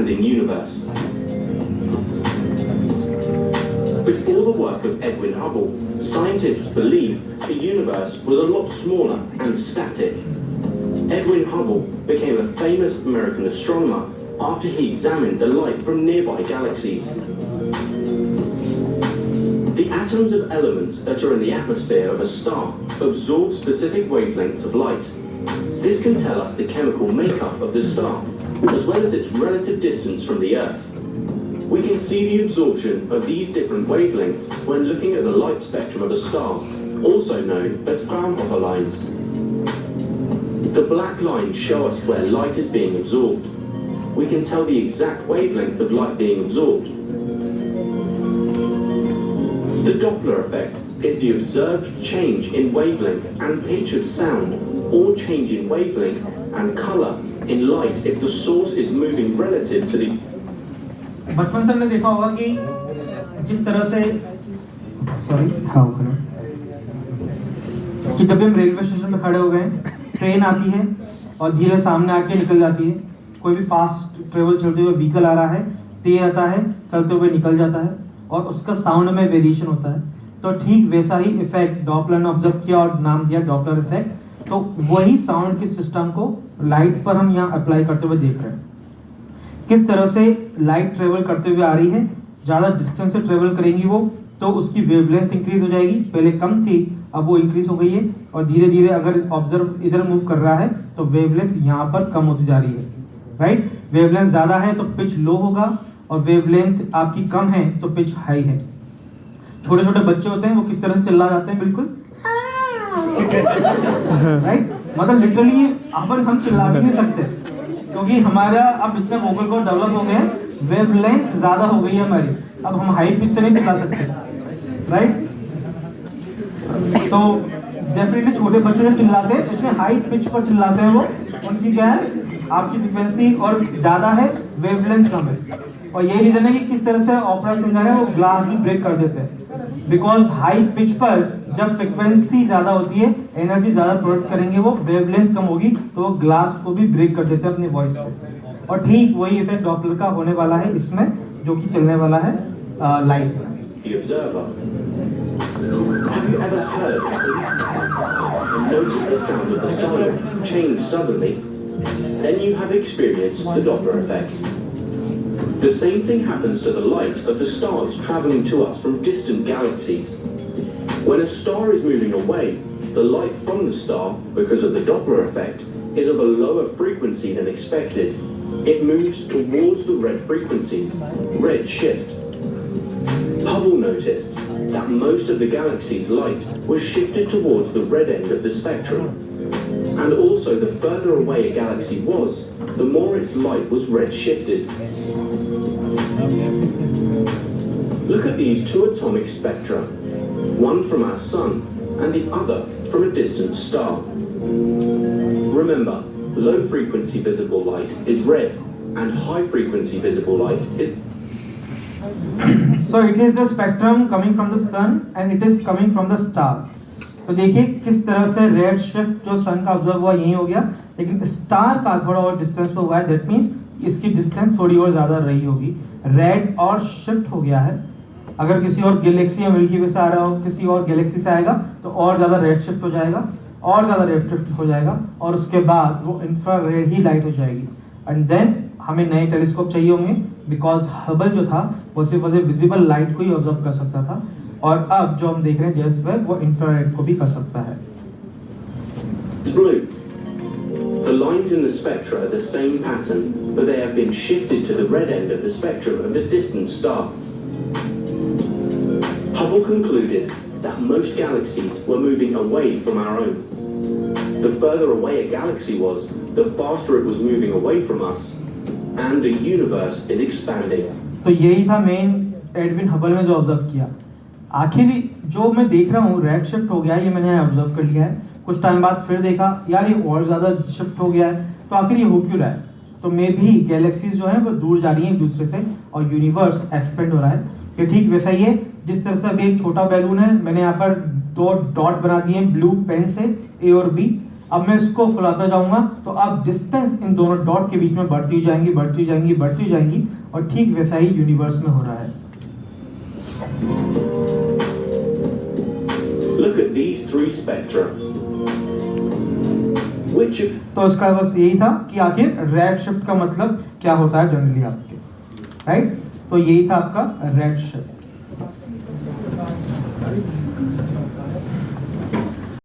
expanding universe. Before the work of Edwin Hubble, scientists believed the universe was a lot smaller and static. Edwin Hubble became a famous American astronomer after he examined the light from nearby galaxies. The atoms of elements that are in the atmosphere of a star absorb specific wavelengths of light. This can tell us the chemical makeup of the star, as well as its relative distance from the Earth. We can see the absorption of these different wavelengths when looking at the light spectrum of a star, also known as Fraunhofer lines. The black lines show us where light is being absorbed. We can tell the exact wavelength of light being absorbed. The Doppler effect is the observed change in wavelength and pitch of sound, or change in wavelength and color in light if the source is moving relative to the. बचपन से हमने देखा होगा कि जिस तरह से कि जब हम रेलवे स्टेशन पे खड़े हो गए, ट्रेन आती है और धीरे सामने आके निकल जाती है, कोई भी फास्ट ट्रेवल चलते हुए व्हीकल आ रहा है, तेज आता है, चलते हुए निकल जाता है और उसका साउंड में वेरिएशन होता है। तो ठीक वैसा ही इफेक्ट डॉपलर ने ऑब्जर्व किया और नाम दिया डॉपलर इफेक्ट। तो वही साउंड के सिस्टम को लाइट पर हम यहाँ अप्लाई करते हुए देख रहे हैं। किस तरह से लाइट ट्रेवल करते हुए आ रही है, ज़्यादा डिस्टेंस से ट्रेवल करेंगी वो, तो उसकी वेवलेंथ इंक्रीज हो जाएगी। पहले कम थी, अब वो इंक्रीज हो गई है और धीरे धीरे अगर ऑब्जर्व इधर मूव कर रहा है तो वेवलेंथ यहाँ पर कम होती जा रही है, राइट। वेवलेंथ ज़्यादा है तो पिच लो होगा और वेवलेंथ आपकी कम है तो पिच हाई है। छोटे छोटे बच्चे होते हैं, वो किस तरह से चिल्ला जाते हैं, बिल्कुल राइट। मतलब लिटरली अपन हम चिल्ला भी नहीं सकते क्योंकि हमारा अब इतने वोकल कॉर्ड डेवलप हो गए हैं, वेवलेंथ ज्यादा हो गई है हमारी, अब हम हाई पिच से नहीं चिल्ला सकते, राइट। तो डेफिनेटली छोटे बच्चे जब चिल्लाते हैं उसमें हाई पिच पर चिल्लाते हैं, वो उनकी क्या है, आपकी फ्रिक्वेंसी और ज्यादा है, वेवलेंथ कम है। और यही रीजन है कि किस तरह से ओपेरा सिंगर है वो ग्लास भी ब्रेक कर देते हैं, बिकॉज हाई पिच पर जब फ्रिक्वेंसी ज्यादा होती है, एनर्जी ज्यादा प्रोडक्ट करेंगे, वो वेवलेंथ कम होगी तो वो ग्लास को भी ब्रेक कर देते हैं अपनी वॉइस से। और ठीक वही इफेक्ट डॉपलर का होने वाला है इसमें, जो कि चलने वाला है लाइट में। The observer. Have you ever heard and noticed the sound of the siren change suddenly? Then you have experienced the Doppler effect. The same thing happens to the light of the stars traveling to us from distant galaxies. When a star is moving away, the light from the star, because of the Doppler effect, is of a lower frequency than expected. It moves towards the red frequencies, red shift. Hubble noticed that most of the galaxy's light was shifted towards the red end of the spectrum. And also the further away a galaxy was, the more its light was red shifted. Look at these two atomic spectra, one from our sun and the other from a distant star. Remember, low frequency visible light is red and high frequency visible light is. So it is the spectrum coming from the sun and it is coming from the star. तो देखिए किस तरह से red shift जो सन का observe हुआ यही हो गया, लेकिन स्टार का थोड़ा और डिस्टेंस पे हुआ है, दैट मींस इसकी डिस्टेंस थोड़ी और ज्यादा रही होगी, रेड और शिफ्ट हो गया है। अगर किसी और गैलेक्सी या मिल्की वे से आ रहा हो, किसी और गैलेक्सी से आएगा तो और ज्यादा रेड शिफ्ट हो जाएगा, और ज्यादा रेड शिफ्ट हो जाएगा और उसके बाद वो इंफ्रारेड ही लाइट हो जाएगी। एंड देन हमें नए टेलीस्कोप चाहिए होंगे, बिकॉज हबल जो था वो सिर्फ विजिबल लाइट को ही ऑब्जर्व कर सकता था, और अब जो हम देख रहे हैं जेम्स वेब वो इंफ्रारेड को भी कर सकता है। Blue. The lines in the spectra are the same pattern, but they have been shifted to the red end of the spectrum of the distant star. Hubble concluded that most galaxies were moving away from our own. The further away a galaxy was, the faster it was moving away from us, and the universe is expanding. तो यही था main Edwin Hubble ने जो observe किया। आखिर जो मैं देख रहा हूँ रेड शिफ्ट हो गया है, ये मैंने ऑब्जर्व कर लिया है। कुछ टाइम बाद फिर देखा यार ये और ज़्यादा शिफ्ट हो गया है, तो आखिर ये हो क्यों रहा है? तो मे भी गैलेक्सीज जो है वो दूर जा रही हैं एक दूसरे से और यूनिवर्स एक्सपेंड हो रहा है। ये ठीक वैसा ही है जिस तरह से अभी एक छोटा बैलून है, मैंने यहाँ पर दो डॉट बना दिए ब्लू पेन से, ए और बी। अब मैं इसको फुलाता जाऊंगा तो आप डिस्टेंस इन दोनों डॉट के बीच में बढ़ती जाएंगी बढ़ती जाएंगी बढ़ती जाएंगी, और ठीक वैसा ही यूनिवर्स में हो रहा है। Look at these three spectra. Which तो इसका बस यही था कि आखिर रेड शिफ्ट का मतलब क्या होता है जनरली आपके, राइट। तो यही था आपका रेड शिफ्ट।